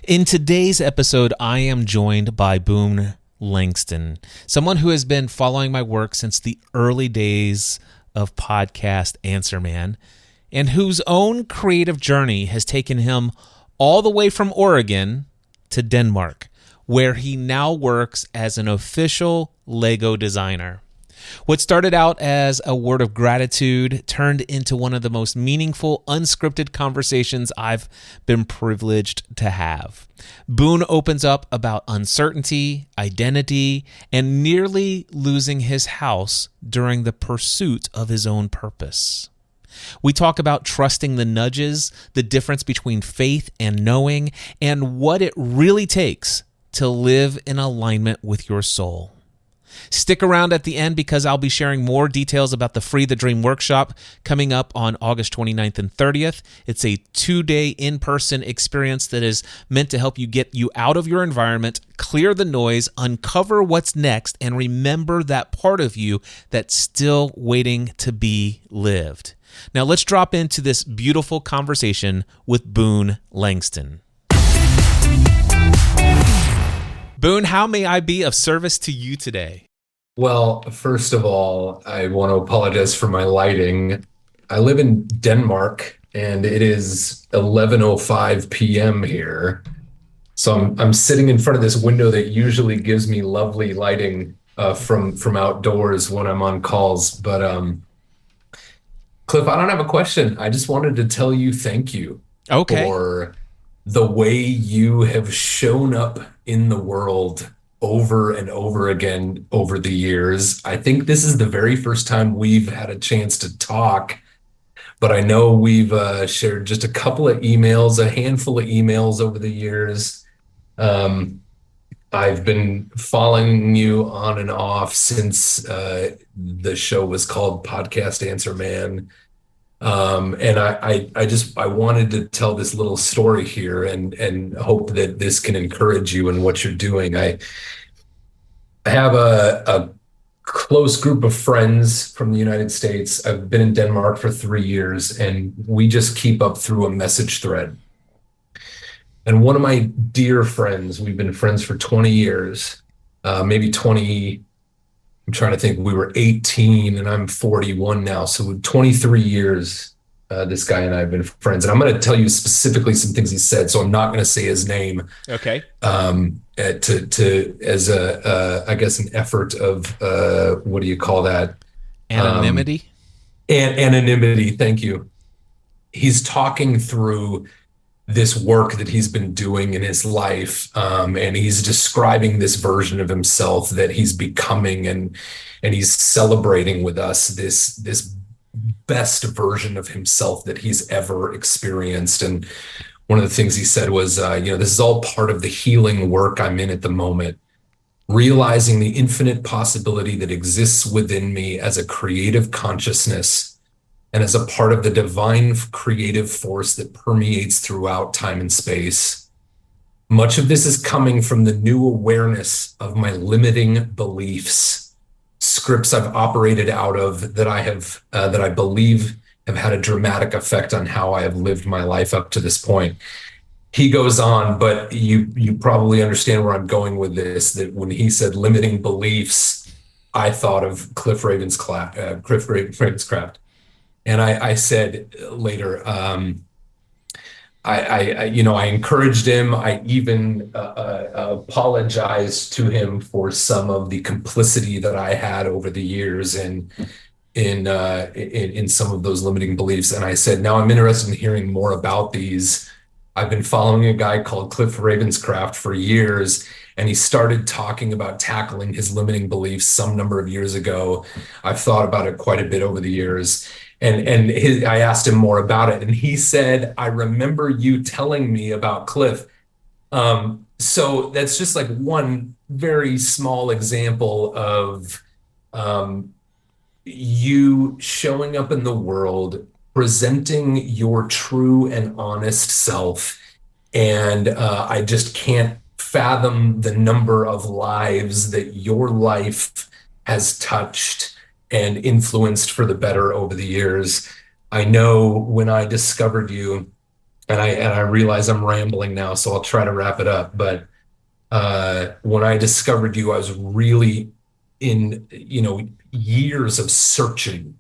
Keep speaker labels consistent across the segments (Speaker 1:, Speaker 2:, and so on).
Speaker 1: In today's episode, I am joined by Boone Langston, someone who has been following my work since the early days of podcast Answer Man, and whose own creative journey has taken him all the way from Oregon to Denmark, where he now works as an official Lego designer. What started out as a word of gratitude turned into one of the most meaningful, unscripted conversations I've been privileged to have. Boone opens up about uncertainty, identity, and nearly losing his house during the pursuit of his own purpose. We talk about trusting the nudges, the difference between faith and knowing, and what it really takes to live in alignment with your soul. Stick around at the end because I'll be sharing more details about the Free the Dream workshop coming up on August 29th and 30th. It's a 2-day in-person experience that is meant to help you get you out of your environment, clear the noise, uncover what's next, and remember that part of you that's still waiting to be lived. Now let's drop into this beautiful conversation with Boone Langston. Boone, how may I be of service to you today?
Speaker 2: Well, first of all, I want to apologize for my lighting. I live in Denmark and it is 11:05 p.m. here. So I'm sitting in front of this window that usually gives me lovely lighting from outdoors when I'm on calls. But Cliff, I don't have a question. I just wanted to tell you thank you for the way you have shown up in the world over and over again over the years. I think this is the very first time we've had a chance to talk, but I know we've shared just a couple of emails, a handful of emails over the years. I've been following you on and off since the show was called Podcast Answer Man. And I wanted to tell this little story here and hope that this can encourage you in what you're doing. I have a close group of friends from the United States. I've been in Denmark for 3 years, and we just keep up through a message thread. And one of my dear friends, we've been friends for 20 years, maybe 20. I'm trying to think, we were 18 and I'm 41 now. So 23 years, this guy and I have been friends. And I'm going to tell you specifically some things he said. So I'm not going to say his name.
Speaker 1: Okay.
Speaker 2: As I guess an effort of, what do you call that?
Speaker 1: Anonymity?
Speaker 2: Anonymity. Thank you. He's talking through this work that he's been doing in his life, and he's describing this version of himself that he's becoming, and he's celebrating with us this best version of himself that he's ever experienced. And one of the things he said was, this is all part of the healing work I'm in at the moment, realizing the infinite possibility that exists within me as a creative consciousness and as a part of the divine creative force that permeates throughout time and space. Much of this is coming from the new awareness of my limiting beliefs, scripts I've operated out of that I believe have had a dramatic effect on how I have lived my life up to this point. He goes on, but you probably understand where I'm going with this, that when he said limiting beliefs, I thought of Cliff Ravenscraft. And I said later, I encouraged him. I even apologized to him for some of the complicity that I had over the years in some of those limiting beliefs. And I said, now I'm interested in hearing more about these. I've been following a guy called Cliff Ravenscraft for years, and he started talking about tackling his limiting beliefs some number of years ago. I've thought about it quite a bit over the years. I asked him more about it, and he said, I remember you telling me about Cliff. So that's just like one very small example of you showing up in the world, presenting your true and honest self. And I just can't fathom the number of lives that your life has touched and influenced for the better over the years. I know when I discovered you, and I realize I'm rambling now, so I'll try to wrap it up. But when I discovered you, I was really in, years of searching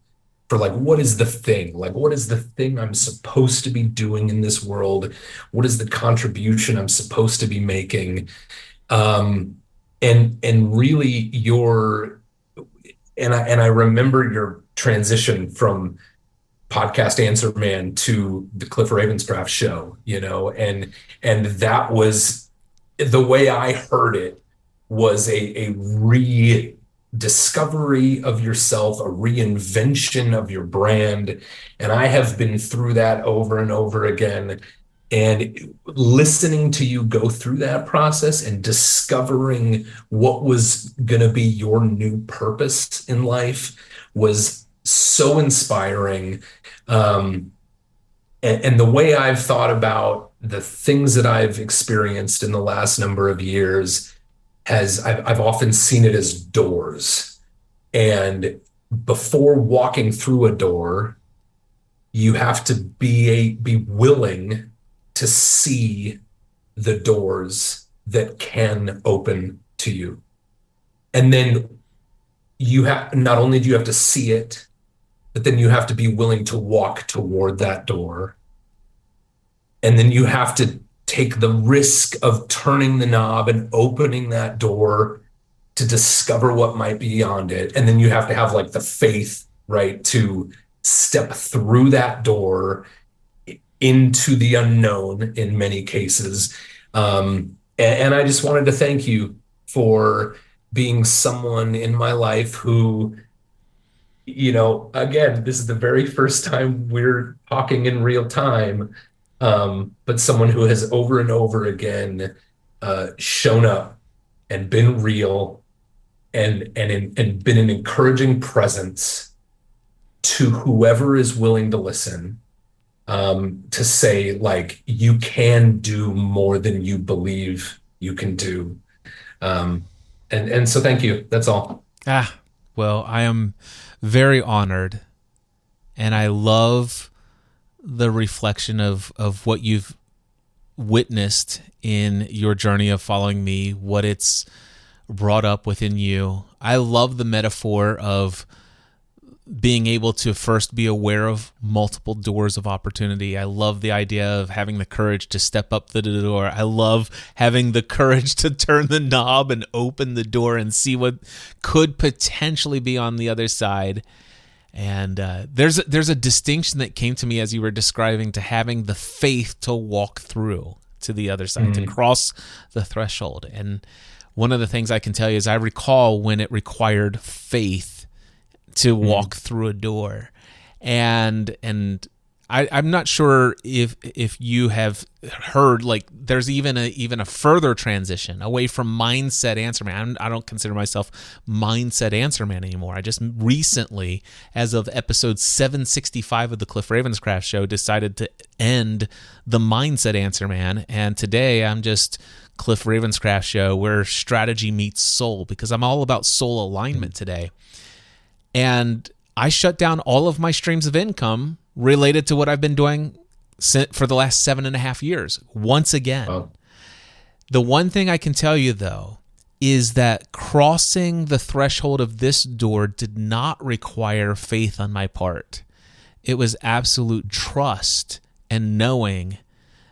Speaker 2: for like, what is the thing? Like, what is the thing I'm supposed to be doing in this world? What is the contribution I'm supposed to be making? And really I remember your transition from podcast Answer Man to the Cliff Ravenscraft Show, and that was the way I heard it was a rediscovery of yourself, a reinvention of your brand. And I have been through that over and over again. And listening to you go through that process and discovering what was going to be your new purpose in life was so inspiring. And the way I've thought about the things that I've experienced in the last number of years I've often seen it as doors. And before walking through a door, you have to be willing to see the doors that can open to you. And then not only do you have to see it, but then you have to be willing to walk toward that door. And then you have to take the risk of turning the knob and opening that door to discover what might be beyond it. And then you have to have like the faith, right, to step through that door into the unknown in many cases. And I just wanted to thank you for being someone in my life who, again, this is the very first time we're talking in real time, but someone who has over and over again shown up and been real and been an encouraging presence to whoever is willing to listen, to say, like, you can do more than you believe you can do. And so thank you. That's all.
Speaker 1: Well, I am very honored, and I love the reflection of what you've witnessed in your journey of following me, what it's brought up within you. I love the metaphor of being able to first be aware of multiple doors of opportunity. I love the idea of having the courage to step up to the door. I love having the courage to turn the knob and open the door and see what could potentially be on the other side. And there's a distinction that came to me as you were describing, to having the faith to walk through to the other side, to cross the threshold. And one of the things I can tell you is I recall when it required faith to walk through a door. And I'm not sure if you have heard, like, there's even a further transition away from mindset answer man. I don't consider myself mindset answer man anymore. I just recently, as of episode 765 of the Cliff Ravenscraft Show, decided to end the mindset answer man. And today I'm just Cliff Ravenscraft Show, where strategy meets soul, because I'm all about soul alignment today. And I shut down all of my streams of income related to what I've been doing for the last 7.5 years. Once again, The one thing I can tell you, though, is that crossing the threshold of this door did not require faith on my part. It was absolute trust and knowing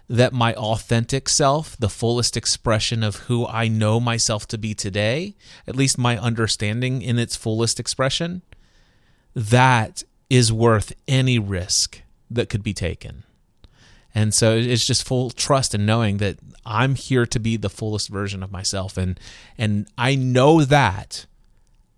Speaker 1: that my authentic self, the fullest expression of who I know myself to be today, at least my understanding in its fullest expression, that is worth any risk that could be taken. And so it's just full trust and knowing that I'm here to be the fullest version of myself. And I know that.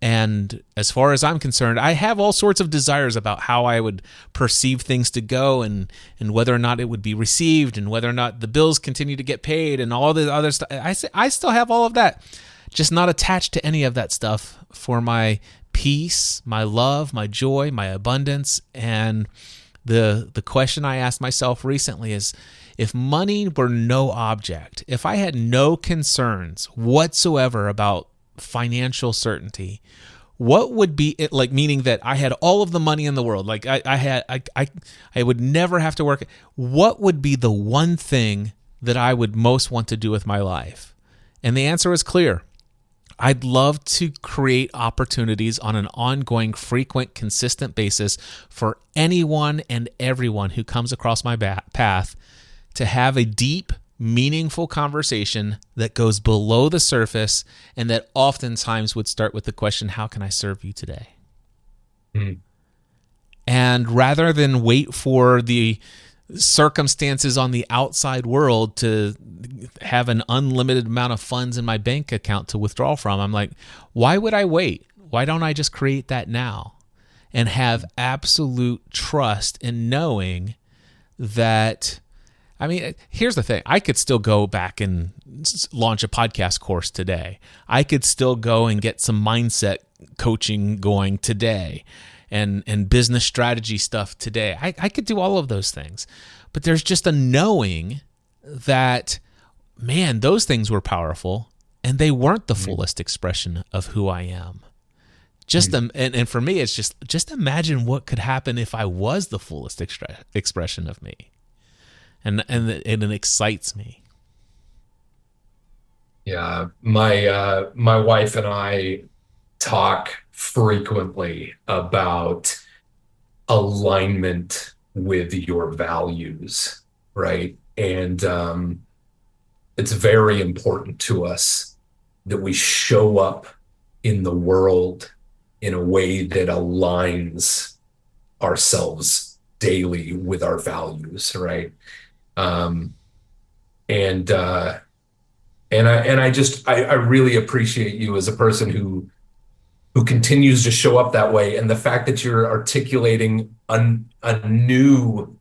Speaker 1: And as far as I'm concerned, I have all sorts of desires about how I would perceive things to go, and whether or not it would be received, and whether or not the bills continue to get paid, and all the other stuff. I still have all of that, just not attached to any of that stuff for my peace, my love, my joy, my abundance. And the question I asked myself recently is, if money were no object, if I had no concerns whatsoever about financial certainty, what would be it, like, meaning that I had all of the money in the world, like I would never have to work. What would be the one thing that I would most want to do with my life? And the answer was clear. I'd love to create opportunities on an ongoing, frequent, consistent basis for anyone and everyone who comes across my path to have a deep, meaningful conversation that goes below the surface and that oftentimes would start with the question, how can I serve you today?
Speaker 2: Mm.
Speaker 1: And rather than wait for the circumstances on the outside world to have an unlimited amount of funds in my bank account to withdraw from, I'm like, why would I wait? Why don't I just create that now and have absolute trust in knowing that, I mean, here's the thing. I could still go back and launch a podcast course today. I could still go and get some mindset coaching going today. And business strategy stuff today. I could do all of those things. But there's just a knowing that, man, those things were powerful and they weren't the fullest expression of who I am. And for me, it's just imagine what could happen if I was the fullest expression of me. And it excites me.
Speaker 2: Yeah, my wife and I talk frequently about alignment with your values, right? And it's very important to us that we show up in the world in a way that aligns ourselves daily with our values, right? And I really appreciate you as a person who continues to show up that way, and the fact that you're articulating a new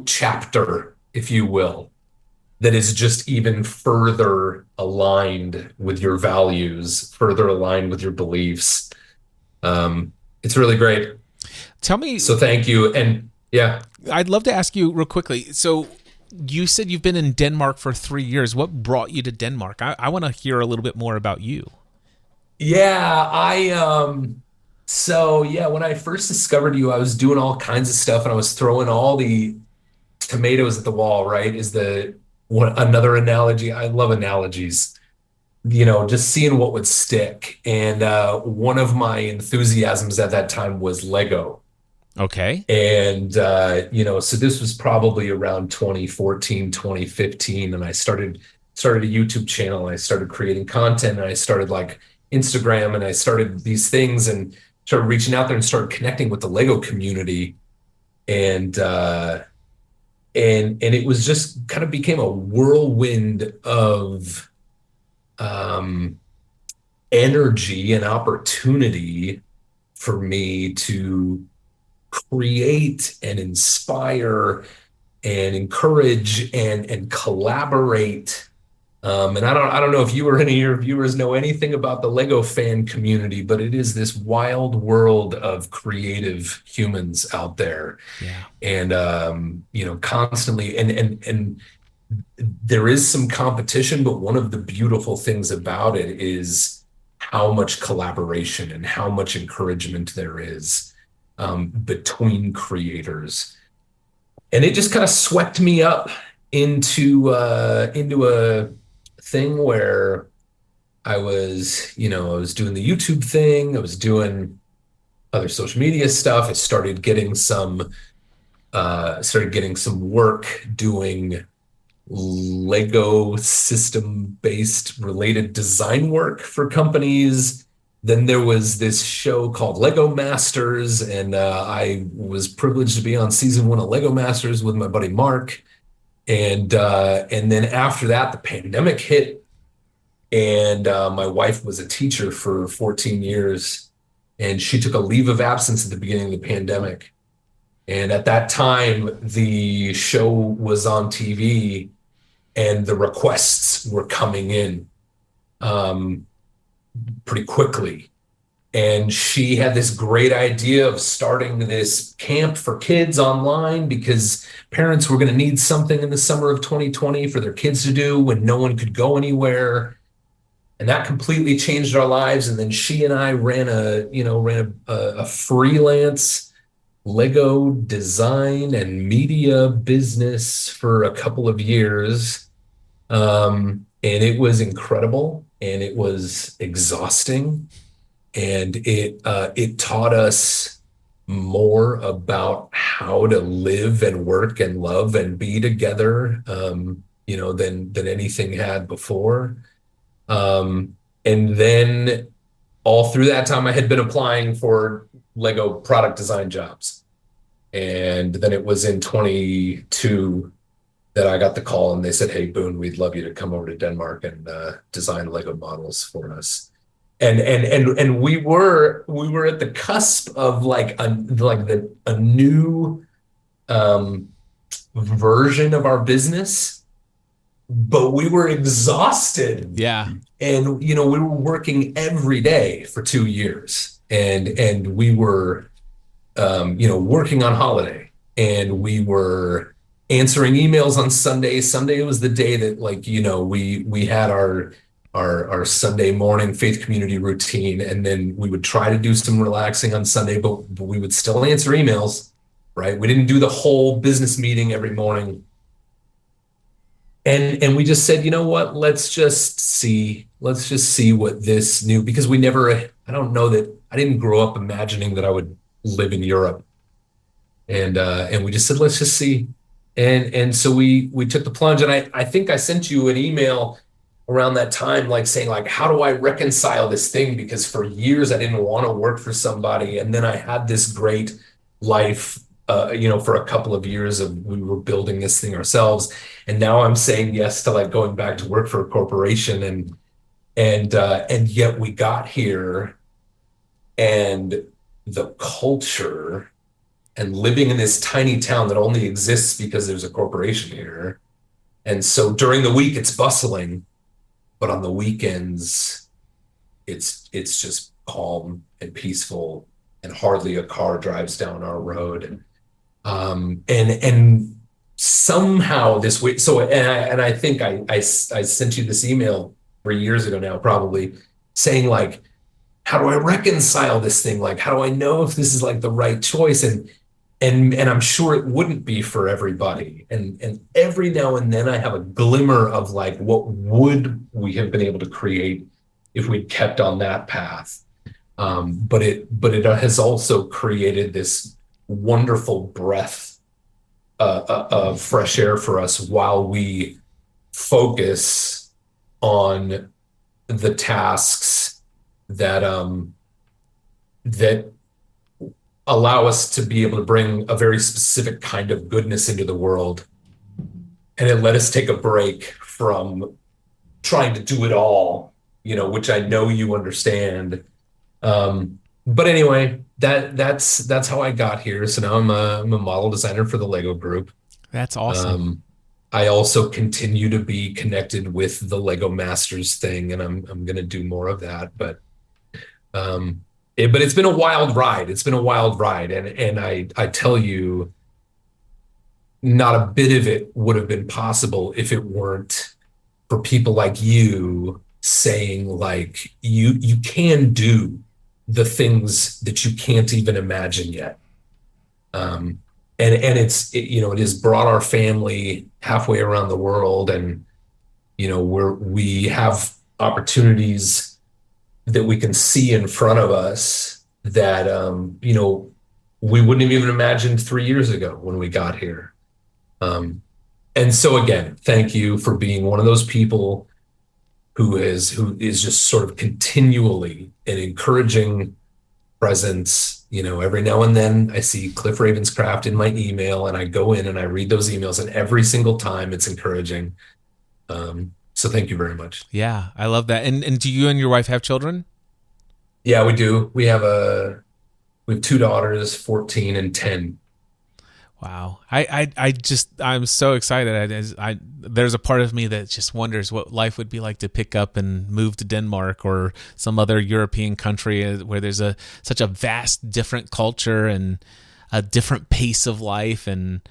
Speaker 2: chapter, if you will, that is just even further aligned with your values, further aligned with your beliefs. It's really great.
Speaker 1: Tell me.
Speaker 2: So thank you. And yeah,
Speaker 1: I'd love to ask you real quickly. So you said you've been in Denmark for 3 years. What brought you to Denmark? I want to hear a little bit more about you.
Speaker 2: Yeah, when I first discovered you, I was doing all kinds of stuff and I was throwing all the tomatoes at the wall, right? Another analogy. I love analogies, just seeing what would stick. And one of my enthusiasms at that time was Lego.
Speaker 1: Okay.
Speaker 2: And, so this was probably around 2014, 2015. And I started a YouTube channel and I started creating content and I started like Instagram and I started these things and started reaching out there and started connecting with the Lego community. And it was just kind of became a whirlwind of energy and opportunity for me to create and inspire and encourage and collaborate. And I don't know if you or any of your viewers know anything about the Lego fan community, but it is this wild world of creative humans out there.
Speaker 1: Yeah.
Speaker 2: And constantly and there is some competition, but one of the beautiful things about it is how much collaboration and how much encouragement there is between creators. And it just kind of swept me up into a thing where I was doing the YouTube thing, I was doing other social media stuff. I started getting some work doing Lego system-based related design work for companies. Then there was this show called Lego Masters, and I was privileged to be on season 1 of Lego Masters with my buddy Mark. And then after that, the pandemic hit, and my wife was a teacher for 14 years, and she took a leave of absence at the beginning of the pandemic. And at that time, the show was on TV, and the requests were coming in pretty quickly. And she had this great idea of starting this camp for kids online because parents were going to need something in the summer of 2020 for their kids to do when no one could go anywhere. And that completely changed our lives. And then she and I ran a freelance Lego design and media business for a couple of years. And it was incredible and it was exhausting. And it taught us more about how to live and work and love and be together, than anything had before. And then all through that time, I had been applying for Lego product design jobs. And then it was in 22 that I got the call and they said, "Hey, Boone, we'd love you to come over to Denmark and design Lego models for us." And we were at the cusp of a new version of our business, but we were exhausted.
Speaker 1: Yeah.
Speaker 2: And we were working every day for 2 years, and we were working on holiday, and we were answering emails on Sunday. Sunday was the day that we had our Sunday morning faith community routine, and then we would try to do some relaxing on Sunday, but we would still answer emails, right? We didn't do the whole business meeting every morning. And we just said, you know what, let's just see what this new, because I don't know that I didn't grow up imagining that I would live in Europe. And we just said, let's just see. And so we took the plunge, and I think I sent you an email around that time, saying how do I reconcile this thing? Because for years I didn't want to work for somebody. And then I had this great life, for a couple of years we were building this thing ourselves. And now I'm saying yes to going back to work for a corporation, and yet we got here, and the culture and living in this tiny town that only exists because there's a corporation here. And so during the week it's bustling, but on the weekends it's just calm and peaceful, and hardly a car drives down our road. And somehow this way, and I think I sent you this email 3 years ago now, probably, saying how do I reconcile this thing? How do I know if this is the right choice? And I'm sure it wouldn't be for everybody. And every now and then I have a glimmer of what would we have been able to create if we'd kept on that path. But it has also created this wonderful breath of fresh air for us while we focus on the tasks that allow us to be able to bring a very specific kind of goodness into the world. And it let us take a break from trying to do it all, which I know you understand. But anyway, that's how I got here. So now I'm a model designer for the Lego Group.
Speaker 1: That's awesome.
Speaker 2: I also continue to be connected with the Lego Masters thing, and I'm going to do more of that. But it's been a wild ride. And I tell you, not a bit of it would have been possible if it weren't for people like you saying you can do the things that you can't even imagine yet. And it has brought our family halfway around the world, and we have opportunities that we can see in front of us that we wouldn't have even imagined 3 years ago when we got here. And so again, thank you for being one of those people who is just sort of continually an encouraging presence. Every now and then I see Cliff Ravenscraft in my email, and I go in and I read those emails, and every single time it's encouraging. So thank you very much.
Speaker 1: Yeah, I love that. And do you and your wife have children?
Speaker 2: Yeah, we do. We have 2 daughters, 14 and 10.
Speaker 1: Wow. I'm so excited. There's a part of me that just wonders what life would be like to pick up and move to Denmark or some other European country where there's such a vast different culture and a different pace of life and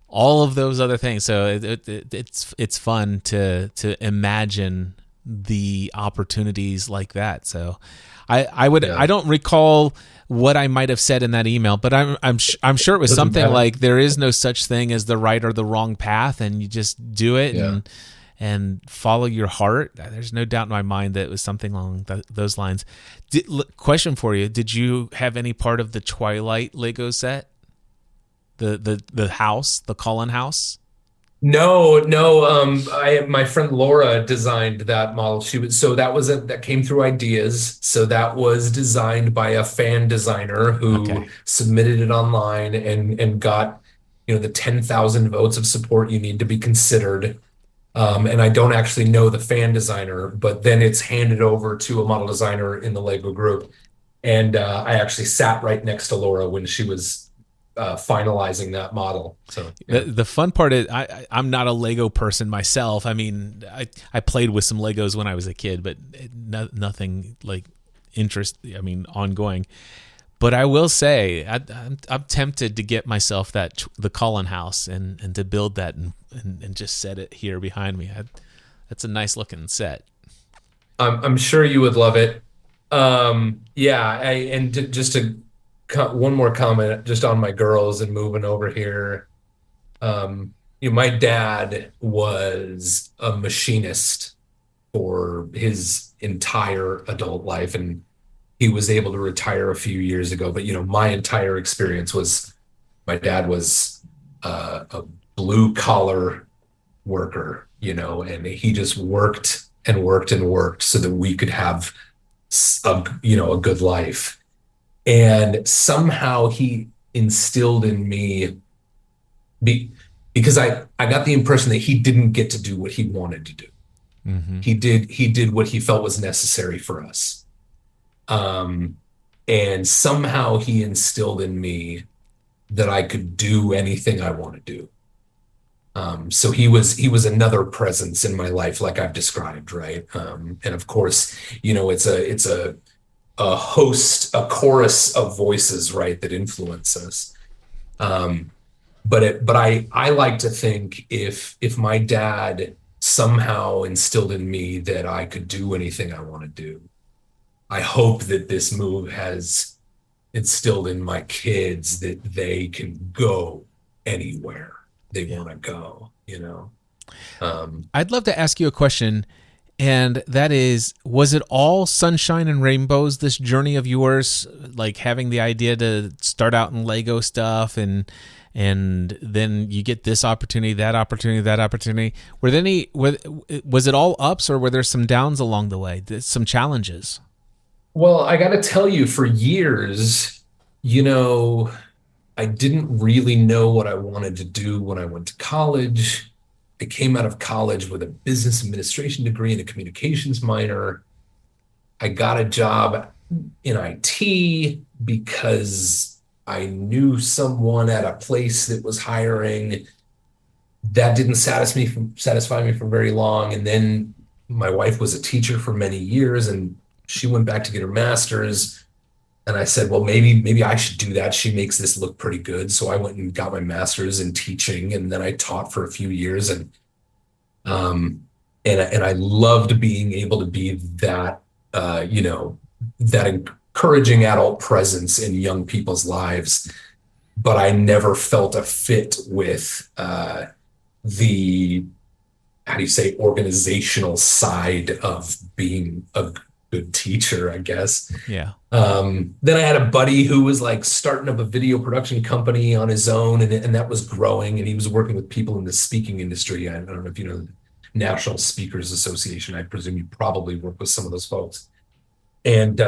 Speaker 1: all of those other things. So it's fun to imagine the opportunities like that. So I
Speaker 2: Yeah.
Speaker 1: don't recall what I might have said in that email, but I'm sure it was
Speaker 2: Doesn't
Speaker 1: something
Speaker 2: matter.
Speaker 1: like, there is no such thing as the right or the wrong path, and you just do it
Speaker 2: Yeah.
Speaker 1: and follow your heart. There's no doubt in my mind that it was something along those lines. Question for you: did you have any part of the Twilight Lego set? The house, the Cullen house?
Speaker 2: No, no. My friend Laura designed that model. That came through ideas. So that was designed by a fan designer who
Speaker 1: Okay.
Speaker 2: submitted it online and got, the 10,000 votes of support you need to be considered. And I don't actually know the fan designer, but then it's handed over to a model designer in the Lego group. And I actually sat right next to Laura when she was finalizing that model. So
Speaker 1: The
Speaker 2: yeah.
Speaker 1: the fun part is I'm not a Lego person myself. I mean, I played with some Legos when I was a kid, but nothing like ongoing. But I will say, I'm tempted to get myself the Cullen house and to build that and just set it here behind me. That's a nice looking set.
Speaker 2: I'm sure you would love it. Yeah, just to one more comment just on my girls and moving over here. My dad was a machinist for his entire adult life, and he was able to retire a few years ago. But my entire experience was my dad was a blue collar worker, and he just worked and worked and worked so that we could have a good life. And somehow he instilled in me be, because I got the impression that he didn't get to do what he wanted to do.
Speaker 1: Mm-hmm.
Speaker 2: He did what he felt was necessary for us. Um, and somehow he instilled in me that I could do anything I want to do. So he was another presence in my life, like I've described, right? And of course, it's a chorus of voices, right, that influence us. But I like to think if my dad somehow instilled in me that I could do anything I want to do, I hope that this move has instilled in my kids that they can go anywhere they
Speaker 1: Yeah.
Speaker 2: want to go. Um,
Speaker 1: I'd love to ask you a question, and that is, was it all sunshine and rainbows, this journey of yours, like having the idea to start out in Lego stuff and then you get this opportunity, that opportunity, that opportunity? Was it all ups, or were there some downs along the way, some challenges?
Speaker 2: well, I got to tell you, for years, you know, I didn't really know what I wanted to do when I went to college. I came out of college with a business administration degree and a communications minor. I got a job in IT because I knew someone at a place that was hiring. That didn't satisfy me for very long. And then my wife was a teacher for many years, and she went back to get her master's. And I said, well, maybe I should do that. She makes this look pretty good. So I went and got my master's in teaching, and then I taught for a few years, um, and I loved being able to be that encouraging adult presence in young people's lives. But I never felt a fit with the how do you say organizational side of being a good teacher, I guess.
Speaker 1: Yeah.
Speaker 2: Then I had a buddy who was like starting up a video production company on his own, and that was growing, and he was working with people in the speaking industry. I don't know if you know the National Speakers Association. I presume you probably work with some of those folks. And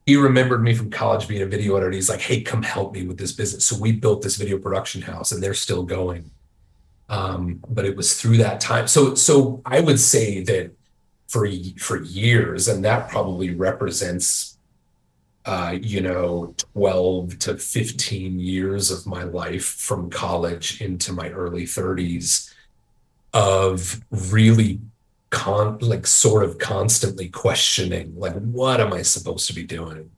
Speaker 2: he remembered me from college being a video editor. He's like, hey, come help me with this business. So we built this video production house, and they're still going. But it was through that time. So I would say that for years, and that probably represents 12 to 15 years of my life from college into my early 30s of really sort of constantly questioning, like, what am I supposed to be doing?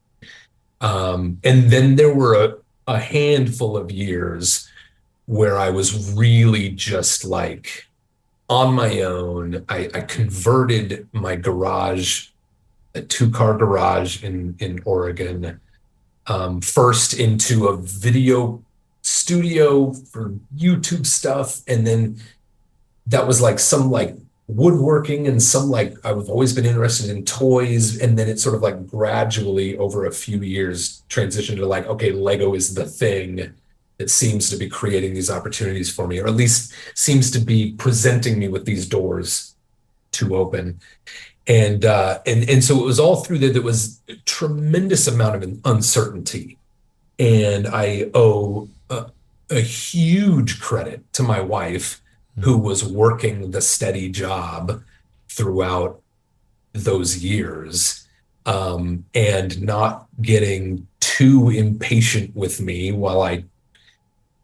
Speaker 2: And then there were a handful of years where I was really just like on my own. I converted my garage, a 2-car garage in Oregon, first into a video studio for YouTube stuff. And then that was like some like woodworking and some like I've always been interested in toys. And then it sort of like gradually over a few years transitioned to like, okay, Lego is the thing that seems to be creating these opportunities for me, or at least seems to be presenting me with these doors to open. And so it was all through there was a tremendous amount of uncertainty. And I owe a huge credit to my wife, who was working the steady job throughout those years, and not getting too impatient with me while I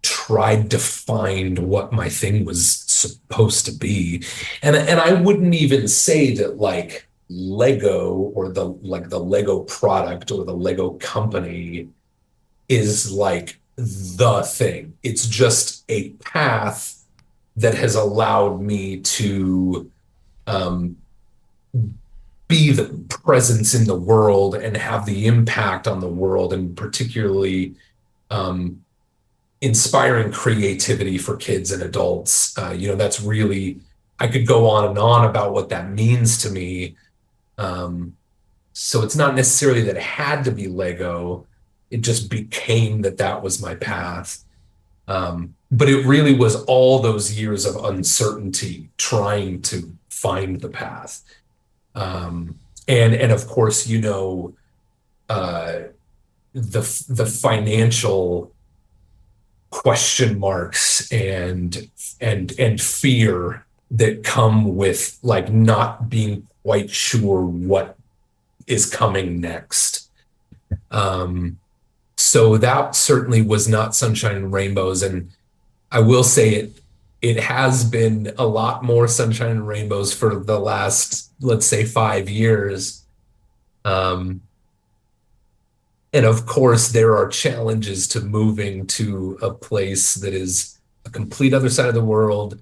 Speaker 2: tried to find what my thing was supposed to be. And I wouldn't even say that like Lego or the Lego product or the Lego company is like the thing. It's just a path that has allowed me to be the presence in the world and have the impact on the world, and particularly inspiring creativity for kids and adults. That's really, I could go on and on about what that means to me. So it's not necessarily that it had to be Lego. It just became that was my path. But it really was all those years of uncertainty trying to find the path. And of course, the financial question marks and fear that come with like not being quite sure what is coming next. So that certainly was not sunshine and rainbows. And I will say it has been a lot more sunshine and rainbows for the last, let's say, 5 years. And of course, there are challenges to moving to a place that is a complete other side of the world,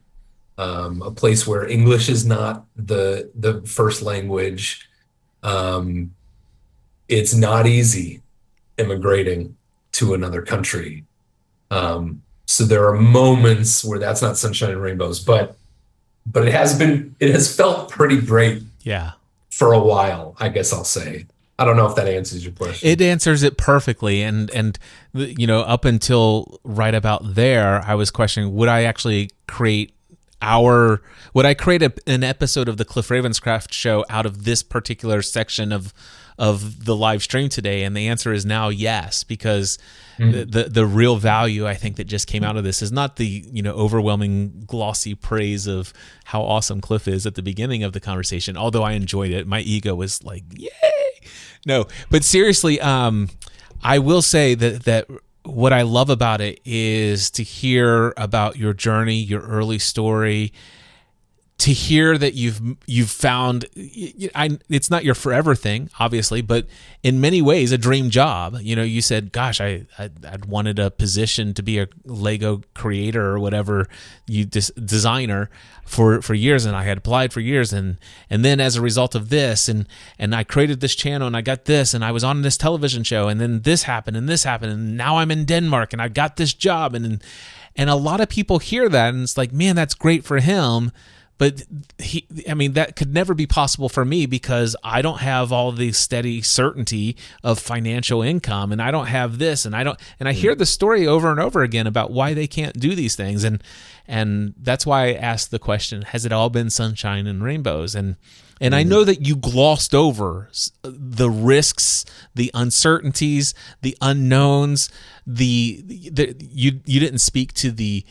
Speaker 2: a place where English is not the first language. It's not easy immigrating to another country. So there are moments where that's not sunshine and rainbows, but it has felt pretty great.
Speaker 1: Yeah.
Speaker 2: For a while, I guess I'll say. I don't know if that answers your question.
Speaker 1: It answers it perfectly. And up until right about there, I was questioning, would I create an episode of the Cliff Ravenscraft Show out of this particular section of the live stream today? And the answer is now yes, because the real value I think that just came out of this is not the overwhelming glossy praise of how awesome Cliff is at the beginning of the conversation. Although I enjoyed it, my ego was like, yay! No, but seriously, I will say that what I love about it is to hear about your journey, your early story, to hear that you've found, it's not your forever thing, obviously, but in many ways a dream job. You said, gosh, I'd wanted a position to be a Lego creator or whatever, designer for years, and I had applied for years, and then as a result of this, and I created this channel, and I got this, and I was on this television show, and then this happened, and now I'm in Denmark, and I got this job, and a lot of people hear that, and it's like, man, that's great for him. But that could never be possible for me because I don't have all the steady certainty of financial income, and I don't have this, and I hear the story over and over again about why they can't do these things, and that's why I asked the question: has it all been sunshine and rainbows? And I know that you glossed over the risks, the uncertainties, the unknowns, you didn't speak to the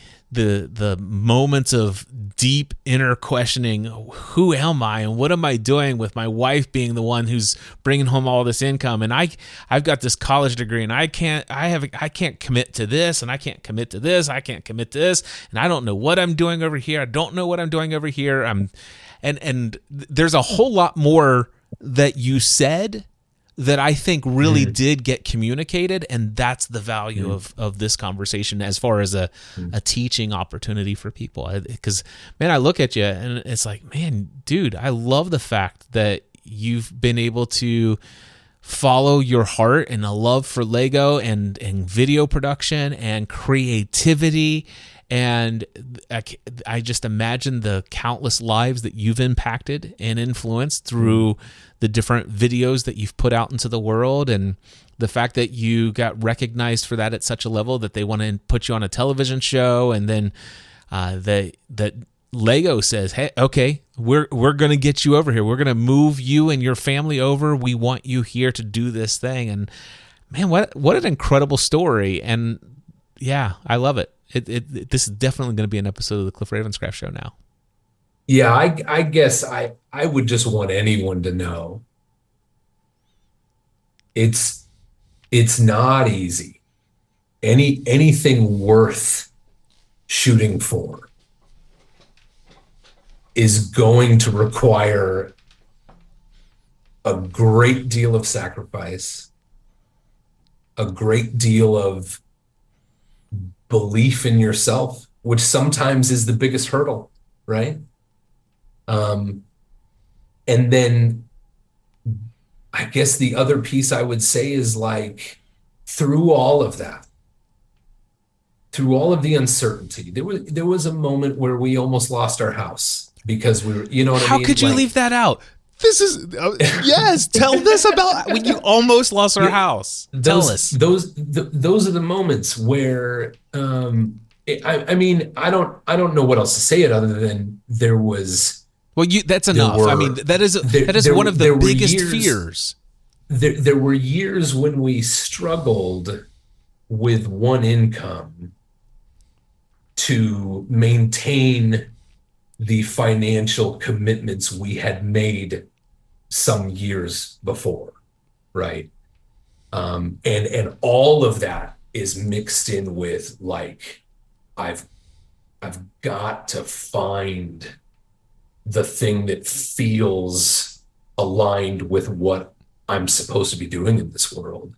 Speaker 1: moments of deep inner questioning. Who am I, and what am I doing with my wife being the one who's bringing home all this income, and I've got this college degree, and I can't commit to this, and I can't commit to this, I can't commit to this, and I don't know what I'm doing over here. I don't know what I'm doing over here. And there's a whole lot more that you said that I think really did get communicated, and that's the value of this conversation as far as a teaching opportunity for people. Because, man, I look at you and it's like, man, dude, I love the fact that you've been able to follow your heart and a love for Lego and video production and creativity. And I just imagine the countless lives that you've impacted and influenced through the different videos that you've put out into the world, and the fact that you got recognized for that at such a level that they want to put you on a television show, and then that Lego says, "Hey, okay, we're going to get you over here. We're going to move you and your family over. We want you here to do this thing." And man, what an incredible story! And yeah, I love it. This is definitely going to be an episode of the Cliff Ravenscraft Show now.
Speaker 2: Yeah, I guess I would just want anyone to know it's not easy. Anything worth shooting for is going to require a great deal of sacrifice, a great deal of belief in yourself, which sometimes is the biggest hurdle, right? And then I guess the other piece I would say is, like, through all of that, through all of the uncertainty, there was a moment where we almost lost our house because we were, you know what I mean?
Speaker 1: How could you leave that out? This is yes. Tell this about when you almost lost our house. Tell us.
Speaker 2: Those are the moments where I mean, I don't know what else to say it other than there was.
Speaker 1: Well, that's enough. I mean, that is one of the biggest fears.
Speaker 2: There were years when we struggled with one income to maintain the financial commitments we had made some years before, right? And all of that is mixed in with, like, I've got to find the thing that feels aligned with what I'm supposed to be doing in this world.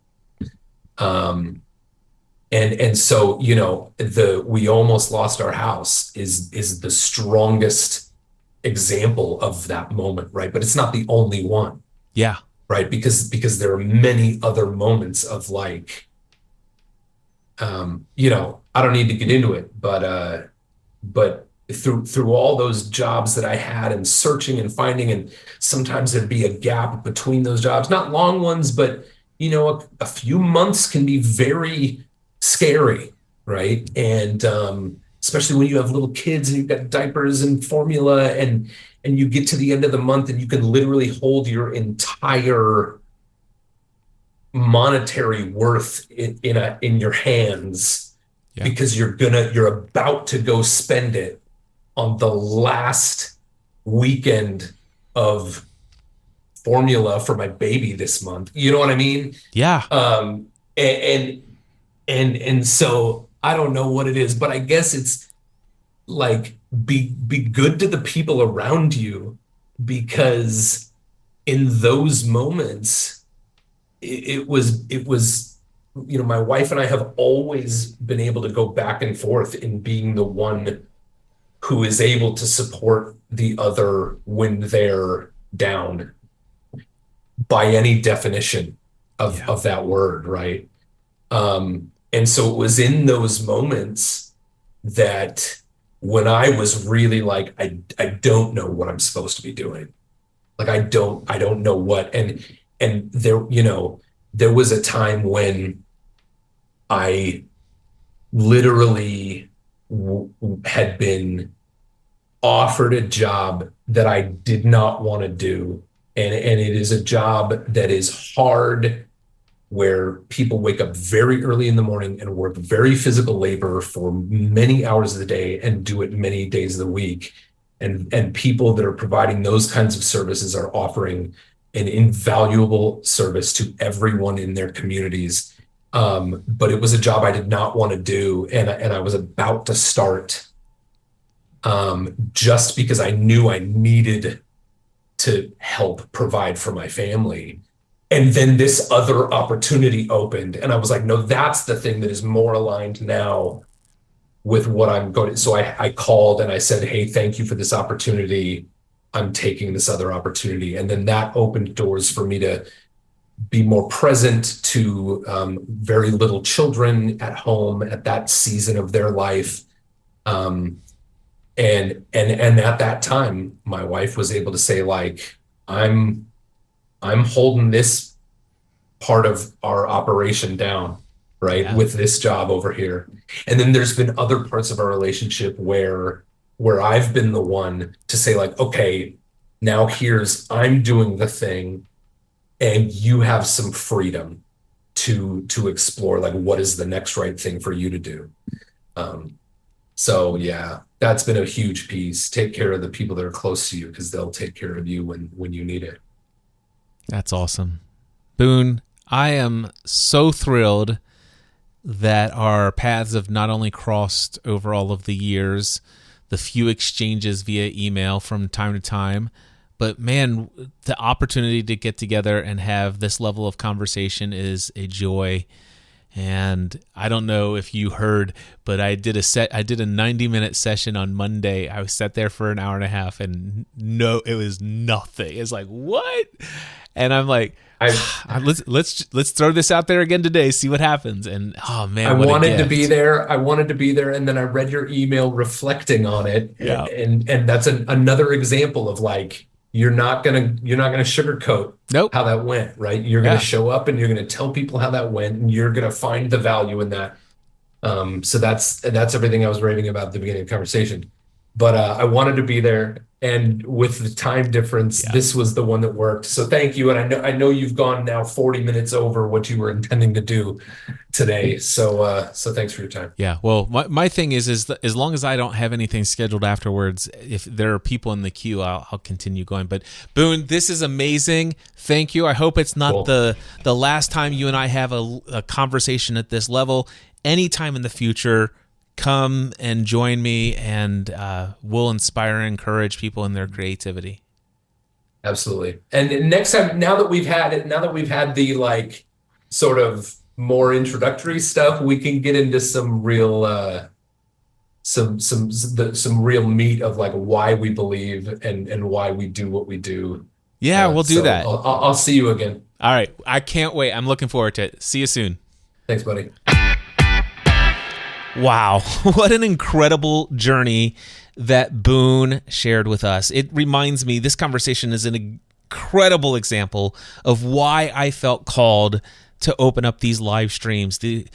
Speaker 2: And so, you know, we almost lost our house is the strongest example of that moment, right? But it's not the only one.
Speaker 1: Yeah.
Speaker 2: Right. Because there are many other moments of, like, you know, I don't need to get into it, but through all those jobs that I had and searching and finding, and sometimes there'd be a gap between those jobs, not long ones, but, you know, a few months can be very scary, right? And especially when you have little kids and you've got diapers and formula, and you get to the end of the month and you can literally hold your entire monetary worth in your hands, because you're about to go spend it on the last weekend of formula for my baby this month. You know what I mean?
Speaker 1: Yeah.
Speaker 2: And so I don't know what it is, but I guess it's like, be good to the people around you, because in those moments, it was, you know, my wife and I have always been able to go back and forth in being the one who is able to support the other when they're down, by any definition of that word, right? And so it was in those moments that when I was really like, I don't know what I'm supposed to be doing. Like, I don't know what, and there, you know, there was a time when I literally had been offered a job that I did not want to do. And it is a job that is hard, where people wake up very early in the morning and work very physical labor for many hours of the day and do it many days of the week. And people that are providing those kinds of services are offering an invaluable service to everyone in their communities. But it was a job I did not want to do. And I was about to start, just because I knew I needed to help provide for my family. And then this other opportunity opened, and I was like, no, that's the thing that is more aligned now with what I'm going to. So I called and I said, hey, thank you for this opportunity. I'm taking this other opportunity. And then that opened doors for me to be more present to very little children at home at that season of their life. And at that time, my wife was able to say, like, I'm holding this part of our operation down, right?
Speaker 1: Yeah.
Speaker 2: With this job over here. And then there's been other parts of our relationship where I've been the one to say, like, okay, now I'm doing the thing and you have some freedom to explore, like, what is the next right thing for you to do. So yeah, that's been a huge piece. Take care of the people that are close to you, because they'll take care of you when you need it.
Speaker 1: That's awesome. Boone, I am so thrilled that our paths have not only crossed over all of the years, the few exchanges via email from time to time, but man, the opportunity to get together and have this level of conversation is a joy. And I don't know if you heard, but I did a 90-minute session on Monday. I was sat there for an hour and a half, and no, it was nothing. It's like, what? And I'm like, let's throw this out there again today, see what happens. And oh man,
Speaker 2: I wanted to be there. And then I read your email reflecting on it.
Speaker 1: Yeah.
Speaker 2: And that's another example of, like, you're not gonna sugarcoat how that went, right? You're gonna show up and you're gonna tell people how that went, and you're gonna find the value in that. So that's everything I was raving about at the beginning of the conversation. But I wanted to be there, and with the time difference, this was the one that worked. So thank you, and I know you've gone now 40 minutes over what you were intending to do today. So thanks for your time.
Speaker 1: Yeah. Well, my thing is that as long as I don't have anything scheduled afterwards, if there are people in the queue, I'll continue going. But Boone, this is amazing. Thank you. I hope it's not the last time you and I have a conversation at this level. Anytime in the future, come and join me, and we'll inspire and encourage people in their creativity.
Speaker 2: Absolutely. And next time, now that we've had the, like, sort of more introductory stuff, we can get into some real some real meat of, like, why we believe and why we do what we do.
Speaker 1: Yeah, we'll do that.
Speaker 2: I'll see you again.
Speaker 1: All right. I can't wait. I'm looking forward to it. See you soon.
Speaker 2: Thanks, buddy.
Speaker 1: Wow, what an incredible journey that Boone shared with us. It reminds me, this conversation is an incredible example of why I felt called to open up these live streams, to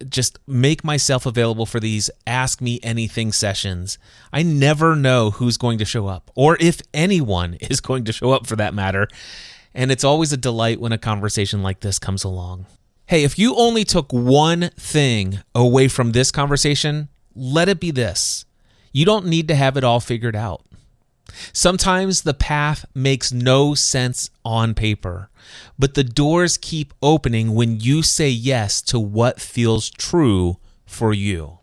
Speaker 1: just make myself available for these Ask Me Anything sessions. I never know who's going to show up, or if anyone is going to show up for that matter. And it's always a delight when a conversation like this comes along. Hey, if you only took one thing away from this conversation, let it be this. You don't need to have it all figured out. Sometimes the path makes no sense on paper, but the doors keep opening when you say yes to what feels true for you.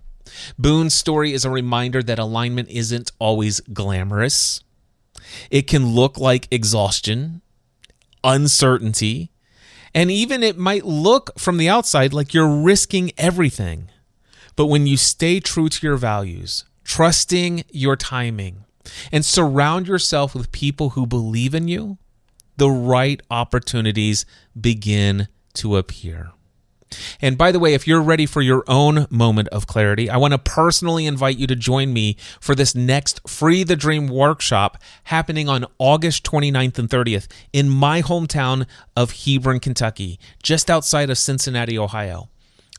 Speaker 1: Boone's story is a reminder that alignment isn't always glamorous. It can look like exhaustion, uncertainty, and even it might look from the outside like you're risking everything. But when you stay true to your values, trusting your timing, and surround yourself with people who believe in you, the right opportunities begin to appear. And by the way, if you're ready for your own moment of clarity, I want to personally invite you to join me for this next Free the Dream workshop happening on August 29th and 30th in my hometown of Hebron, Kentucky, just outside of Cincinnati, Ohio.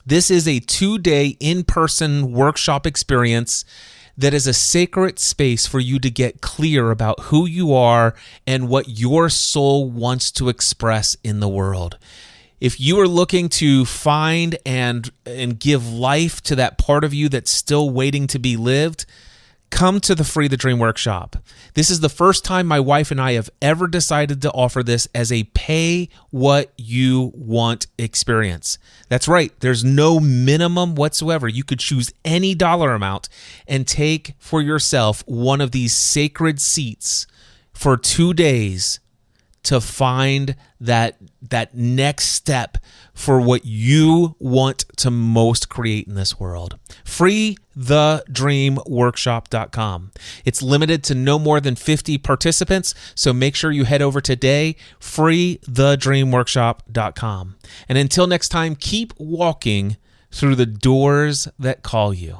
Speaker 1: This is a 2-day in-person workshop experience that is a sacred space for you to get clear about who you are and what your soul wants to express in the world. If you are looking to find and give life to that part of you that's still waiting to be lived, come to the Free the Dream workshop. This is the first time my wife and I have ever decided to offer this as a pay what you want experience. That's right. There's no minimum whatsoever. You could choose any dollar amount and take for yourself one of these sacred seats for 2 days to find that next step for what you want to most create in this world. freethedreamworkshop.com. It's limited to no more than 50 participants, so make sure you head over today, freethedreamworkshop.com. And until next time, keep walking through the doors that call you.